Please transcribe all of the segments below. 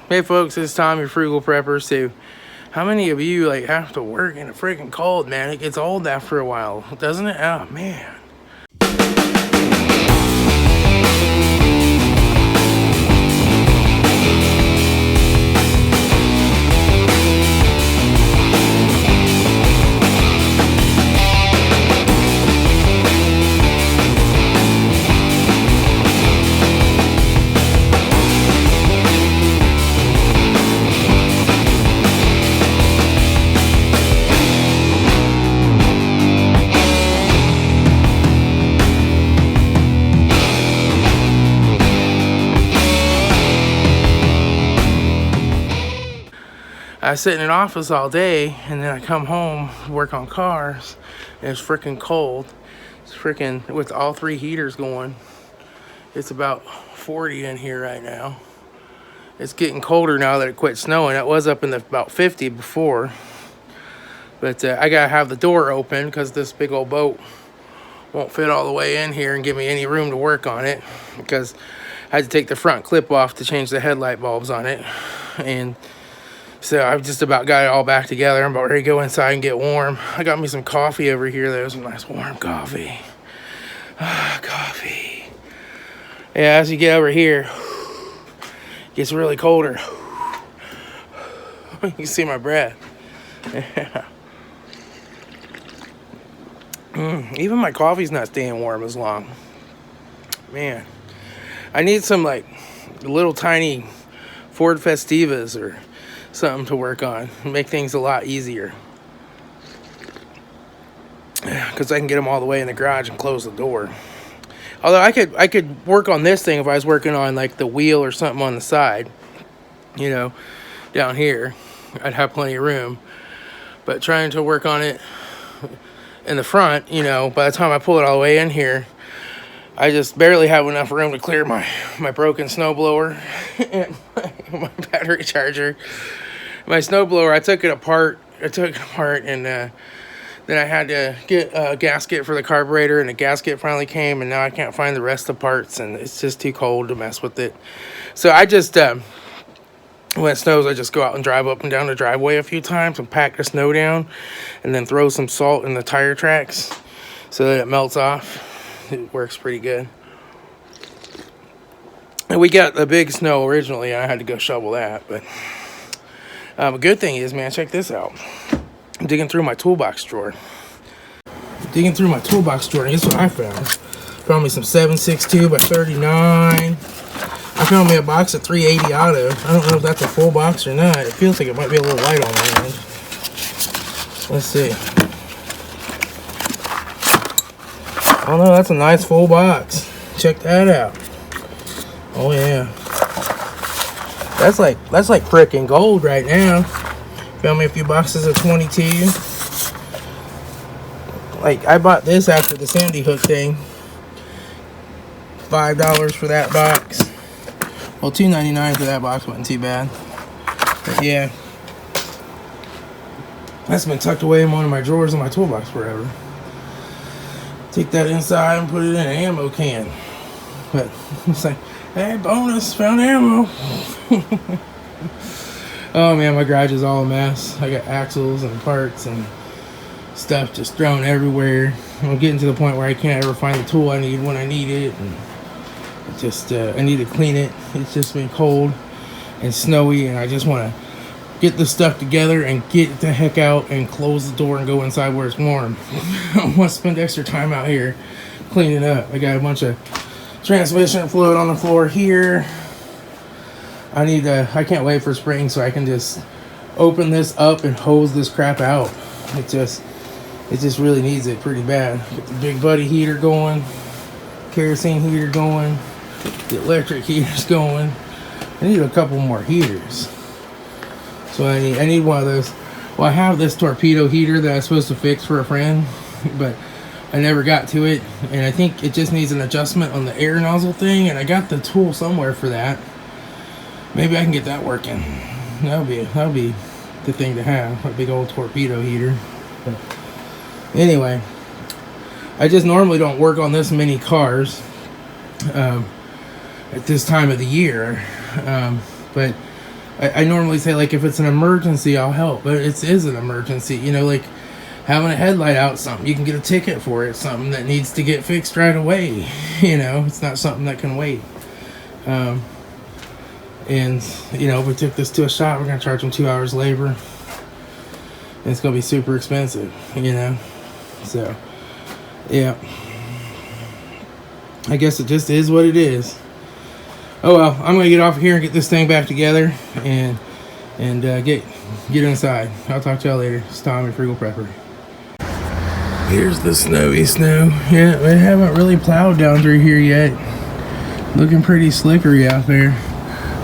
Hey folks, it's Tom, your frugal prepper. So, how many of you like have to work in the freaking cold, man? It gets old after a while, doesn't it? Oh man. I sit in an office all day, and then I come home, work on cars, and it's freaking cold. It's freaking, with all three heaters going, it's about 40 in here right now. It's getting colder now that it quit snowing. It was up in the about 50 before. But I gotta have the door open because this big old boat won't fit all the way in here and give me any room to work on it, because I had to take the front clip off to change the headlight bulbs on it. And so I've just about got it all back together. I'm about ready to go inside and get warm. I got me some coffee over here. There's some nice warm coffee. Coffee. Yeah, as you get over here, it gets really colder. You can see my breath. Yeah. Even my coffee's not staying warm as long. Man, I need some like little tiny Ford Festivas or something to work on, make things a lot easier, because I can get them all the way in the garage and close the door. Although I could work on this thing if I was working on like the wheel or something on the side, down here, I'd have plenty of room. But trying to work on it in the front, by the time I pull it all the way in here, I just barely have enough room to clear my broken snowblower and my battery charger. My snowblower, I took it apart, and then I had to get a gasket for the carburetor, and the gasket finally came, and now I can't find the rest of the parts, and it's just too cold to mess with it. So I just, when it snows, I just go out and drive up and down the driveway a few times and pack the snow down, and then throw some salt in the tire tracks so that it melts off. It works pretty good. And we got the big snow originally, and I had to go shovel that. But a good thing is, man, check this out. I'm digging through my toolbox drawer. And guess what I found? Found me some 7.62 by 39. I found me a box of 380 auto. I don't know if that's a full box or not. It feels like it might be a little light on my end. Let's see. Oh no, that's a nice full box. Check that out. Oh yeah. That's like freaking gold right now. Found me a few boxes of 22. Like, I bought this after the Sandy Hook thing. $5 for that box. Well, $2.99 for that box wasn't too bad. But yeah. That's been tucked away in one of my drawers in my toolbox forever. Take that inside and put it in an ammo can. But it's like, hey, bonus, found ammo. Oh man, my garage is all a mess. I got axles and parts and stuff just thrown everywhere. I'm getting to the point where I can't ever find the tool I need when I need it. And it just, I need to clean it. It's just been cold and snowy, and I just want to get this stuff together and get the heck out and close the door and go inside where it's warm. I want to spend extra time out here cleaning up. I got a bunch of transmission fluid on the floor here. I can't wait for spring so I can just open this up and hose this crap out. It just really needs it pretty bad. Get the Big Buddy heater going, kerosene heater going, the electric heaters going. I need a couple more heaters. So I need one of those. Well, I have this torpedo heater that I was supposed to fix for a friend, but I never got to it, and I think it just needs an adjustment on the air nozzle thing, and I got the tool somewhere for that. Maybe I can get that working. That'll be the thing to have, a big old torpedo heater. But anyway, I just normally don't work on this many cars at this time of the year, but I normally say, like, if it's an emergency, I'll help, but it is an emergency. You know, like having a headlight out, something you can get a ticket for it, something that needs to get fixed right away. You know, it's not something that can wait. And you know, if we took this to a shop, we're gonna charge them 2 hours labor, and it's gonna be super expensive. You know, so yeah, I guess it just is what it is. Oh well, I'm gonna get off here and get this thing back together, and get inside. I'll talk to y'all later. It's Tommy, Frugal Prepper. Here's the snowy snow. Yeah, we haven't really plowed down through here yet. Looking pretty slickery out there.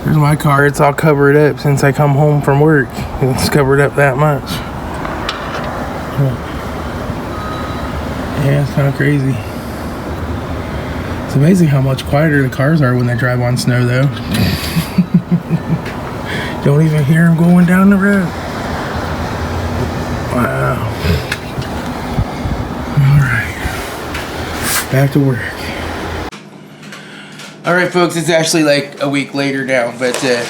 There's my car. It's all covered up since I come home from work. It's covered up that much. Yeah, it's kind of crazy. It's amazing how much quieter the cars are when they drive on snow, though. Don't even hear them going down the road. Wow. All right. Back to work. All right, folks, it's actually like a week later now, but yeah,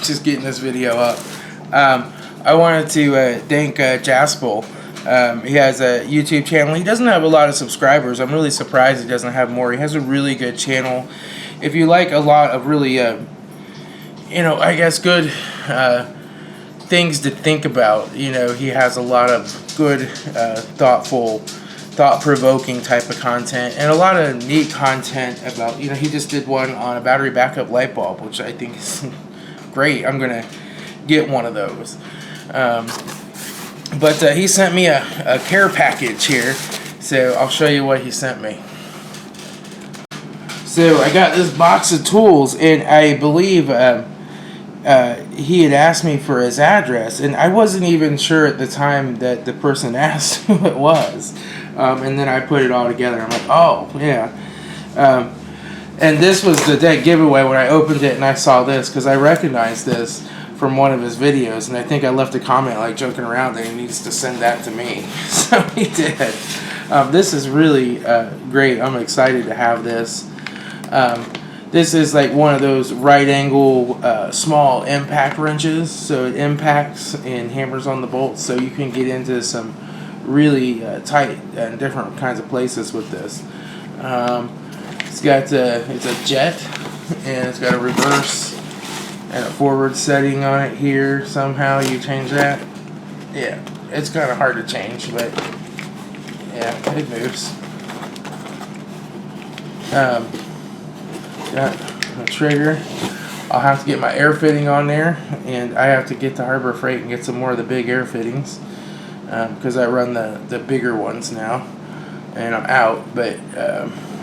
just getting this video up. I wanted to thank Jaspel. He has a YouTube channel. He doesn't have a lot of subscribers. I'm really surprised he doesn't have more. He has a really good channel. If you like a lot of really, you know, I guess good things to think about, you know, he has a lot of good, thoughtful, thought-provoking type of content, and a lot of neat content about, you know, he just did one on a battery backup light bulb, which I think is great. I'm gonna get one of those. But he sent me a care package here, so I'll show you what he sent me. So I got this box of tools, and I believe he had asked me for his address, and I wasn't even sure at the time that the person asked who it was. And then I put it all together. I'm like, oh, yeah. And this was the dead giveaway when I opened it and I saw this, because I recognized this from one of his videos, and I think I left a comment like joking around that he needs to send that to me. So he did. This is really great. I'm excited to have this. This is like one of those right angle small impact wrenches, so it impacts and hammers on the bolts, so you can get into some really tight and different kinds of places with this. It's got it's a jet, and it's got a reverse and a forward setting on it here. Somehow you change that. Yeah, it's kind of hard to change, but yeah, it moves. Got a trigger. I'll have to get my air fitting on there, and I have to get to Harbor Freight and get some more of the big air fittings, because I run the bigger ones now, and I'm out. But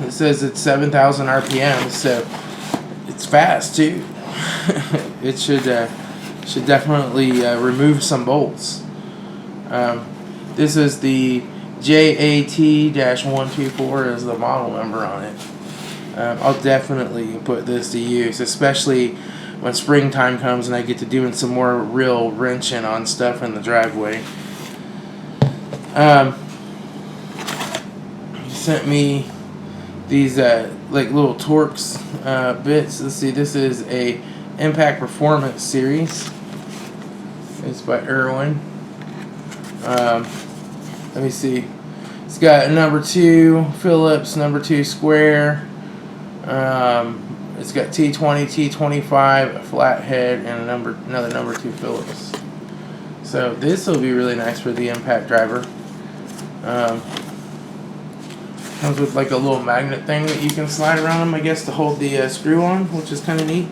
it says it's 7,000 RPM, so it's fast too. It should definitely remove some bolts. This is the JAT-124 is the model number on it. I'll definitely put this to use, especially when springtime comes and I get to doing some more real wrenching on stuff in the driveway. He sent me these like little Torx bits. Let's see, this is a Impact Performance series. It's by Irwin. Let me see. It's got a number 2 Phillips, number 2 square. It's got T20, T25, a flathead, and another number 2 Phillips. So this will be really nice for the impact driver. Comes with like a little magnet thing that you can slide around them, I guess, to hold the screw on, which is kind of neat.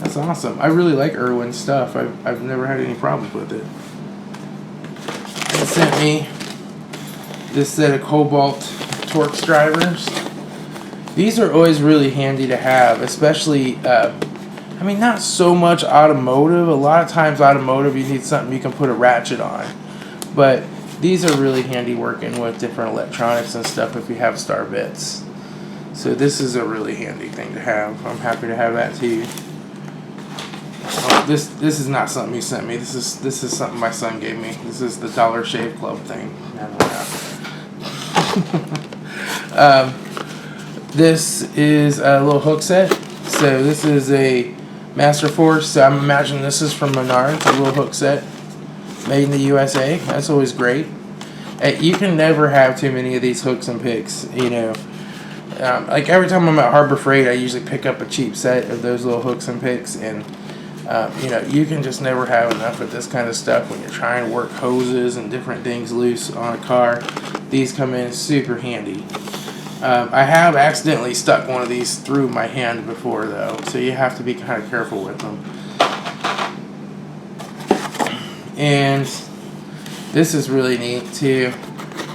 That's awesome. I really like Irwin stuff. I've never had any problems with it. They sent me this set of Cobalt Torx drivers. These are always really handy to have, especially, I mean, not so much automotive. A lot of times automotive, you need something you can put a ratchet on. But these are really handy working with different electronics and stuff if you have star bits. So this is a really handy thing to have. I'm happy to have that too. Oh, this is not something he sent me. This is something my son gave me. This is the Dollar Shave Club thing. This is a little hook set. So this is a Master Force. So I'm imagining this is from Menards, a little hook set, made in the USA. That's always great. You can never have too many of these hooks and picks, you know. Like every time I'm at Harbor Freight, I usually pick up a cheap set of those little hooks and picks, and you know, you can just never have enough of this kind of stuff when you're trying to work hoses and different things loose on a car. These come in super handy. I have accidentally stuck one of these through my hand before, though, so you have to be kind of careful with them. And this is really neat too.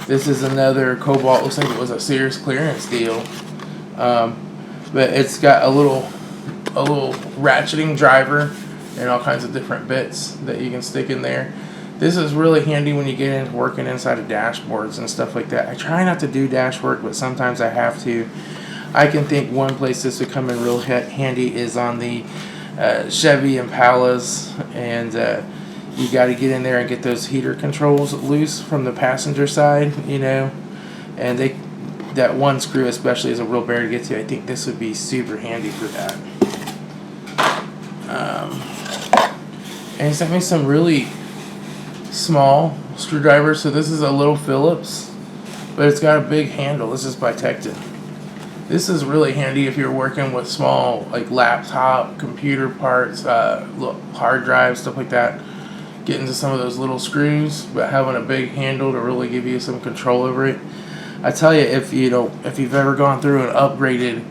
This is another Cobalt. Looks like it was a Sears clearance deal, but it's got a little ratcheting driver and all kinds of different bits that you can stick in there. This is really handy when you get into working inside of dashboards and stuff like that. I try not to do dash work, but sometimes I have to. I can think one place this would come in real handy is on the Chevy Impalas, and you got to get in there and get those heater controls loose from the passenger side, you know, and that one screw especially is a real bear to get to. I think this would be super handy for that. And he sent me some really small screwdrivers. So this is a little Phillips, but it's got a big handle. This is by Tecton. This is really handy if you're working with small, like laptop, computer parts, hard drives, stuff like that. Get into some of those little screws, but having a big handle to really give you some control over it. I tell you, if you've ever gone through and upgraded,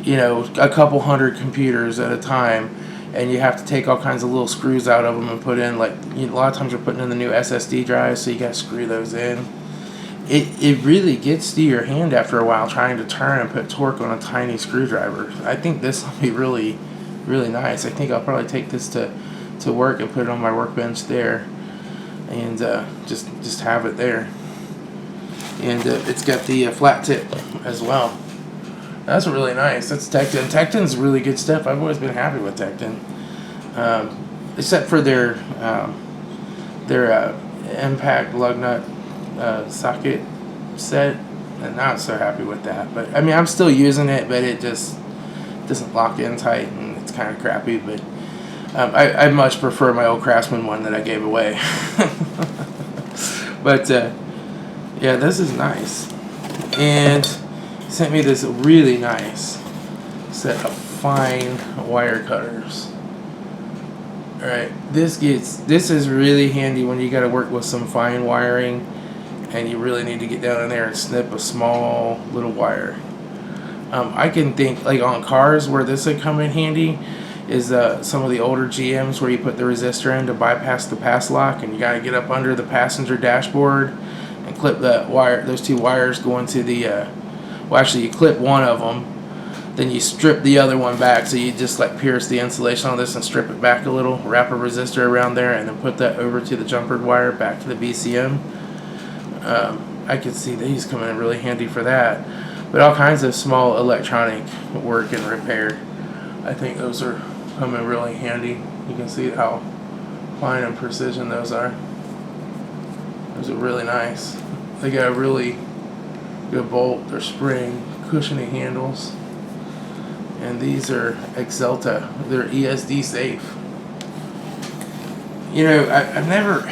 you know, a couple hundred computers at a time, and you have to take all kinds of little screws out of them and put in, like, a lot of times you're putting in the new SSD drives, so you got to screw those in. It really gets to your hand after a while trying to turn and put torque on a tiny screwdriver. I think this will be really, really nice. I think I'll probably take this to work and put it on my workbench there, and just have it there. And it's got the flat tip as well. That's really nice. That's Tecton. Tecton's really good stuff. I've always been happy with Tecton, except for their impact lug nut socket set. I'm not so happy with that. But I mean, I'm still using it, but it just doesn't lock in tight, and it's kind of crappy. But I much prefer my old Craftsman one that I gave away. But yeah, this is nice. And sent me this really nice set of fine wire cutters. Alright, this is really handy when you got to work with some fine wiring and you really need to get down in there and snip a small little wire. I can think, like on cars, where this would come in handy is some of the older GMs where you put the resistor in to bypass the pass lock, and you got to get up under the passenger dashboard and clip that wire. Those two wires go into the well, actually you clip one of them, then you strip the other one back, so you just like pierce the insulation on this and strip it back a little, wrap a resistor around there, and then put that over to the jumpered wire back to the BCM. I could see these coming in really handy for that. But all kinds of small electronic work and repair, I think those are coming really handy. You can see how fine and precision those are. Those are really nice. They got a really good bolt or spring, cushiony handles. And these are Excelta. They're ESD safe. You know, I've never...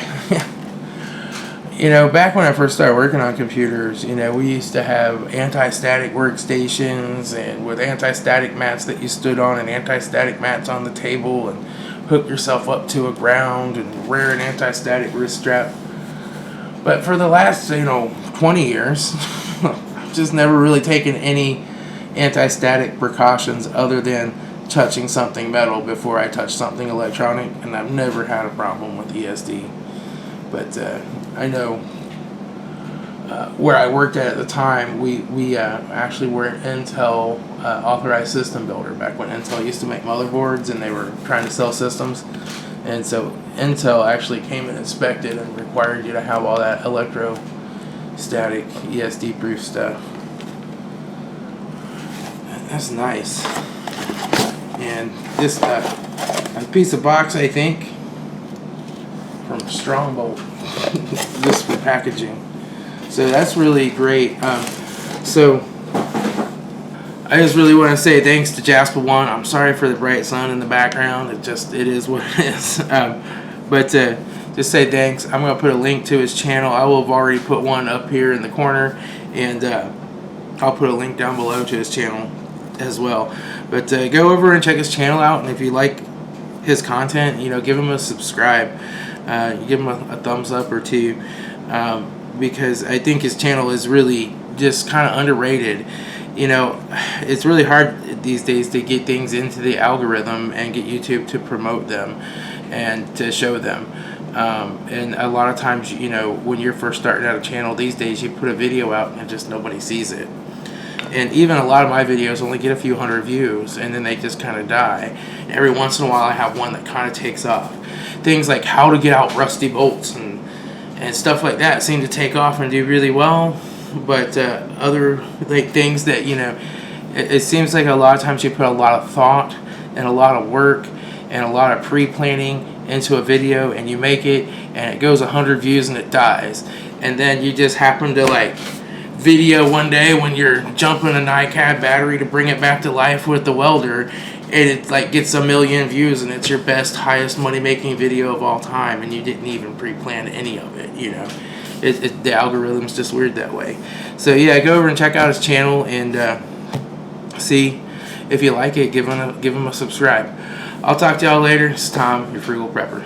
You know, back when I first started working on computers, you know, we used to have anti-static workstations and with anti-static mats that you stood on and anti-static mats on the table and hook yourself up to a ground and wear an anti-static wrist strap. But for the last, 20 years, I've just never really taken any anti-static precautions other than touching something metal before I touch something electronic, and I've never had a problem with ESD. But I know where I worked at the time, we actually were an Intel authorized system builder back when Intel used to make motherboards and they were trying to sell systems. And so Intel actually came and inspected and required you to have all that electrostatic ESD proof stuff. That's nice. And this a piece of box, I think, from Strongbolt. This for packaging. So that's really great. So I just really want to say thanks to Jaspel One. I'm sorry for the bright sun in the background. It is what it is. But just say thanks. I'm gonna put a link to his channel. I will have already put one up here in the corner, and I'll put a link down below to his channel as well. But go over and check his channel out, and if you like his content, you know, give him a subscribe. Give him a thumbs up or two, because I think his channel is really just kind of underrated. You know, it's really hard these days to get things into the algorithm and get YouTube to promote them and to show them. And a lot of times, you know, when you're first starting out a channel these days, you put a video out and just nobody sees it. And even a lot of my videos only get a few hundred views, and then they just kind of die. And every once in a while I have one that kind of takes off. Things like how to get out rusty bolts and stuff like that seem to take off and do really well. But other like things that, you know, it seems like a lot of times you put a lot of thought and a lot of work and a lot of pre-planning into a video, and you make it and it goes 100 views and it dies. And then you just happen to like video one day when you're jumping a NiCad battery to bring it back to life with the welder, and it like gets 1 million views, and it's your best, highest money making video of all time, and you didn't even pre-plan any of it. You know, the algorithm's just weird that way. So yeah, go over and check out his channel and see if you like it. Give him a subscribe. I'll talk to y'all later. It's Tom, your Frugal Prepper.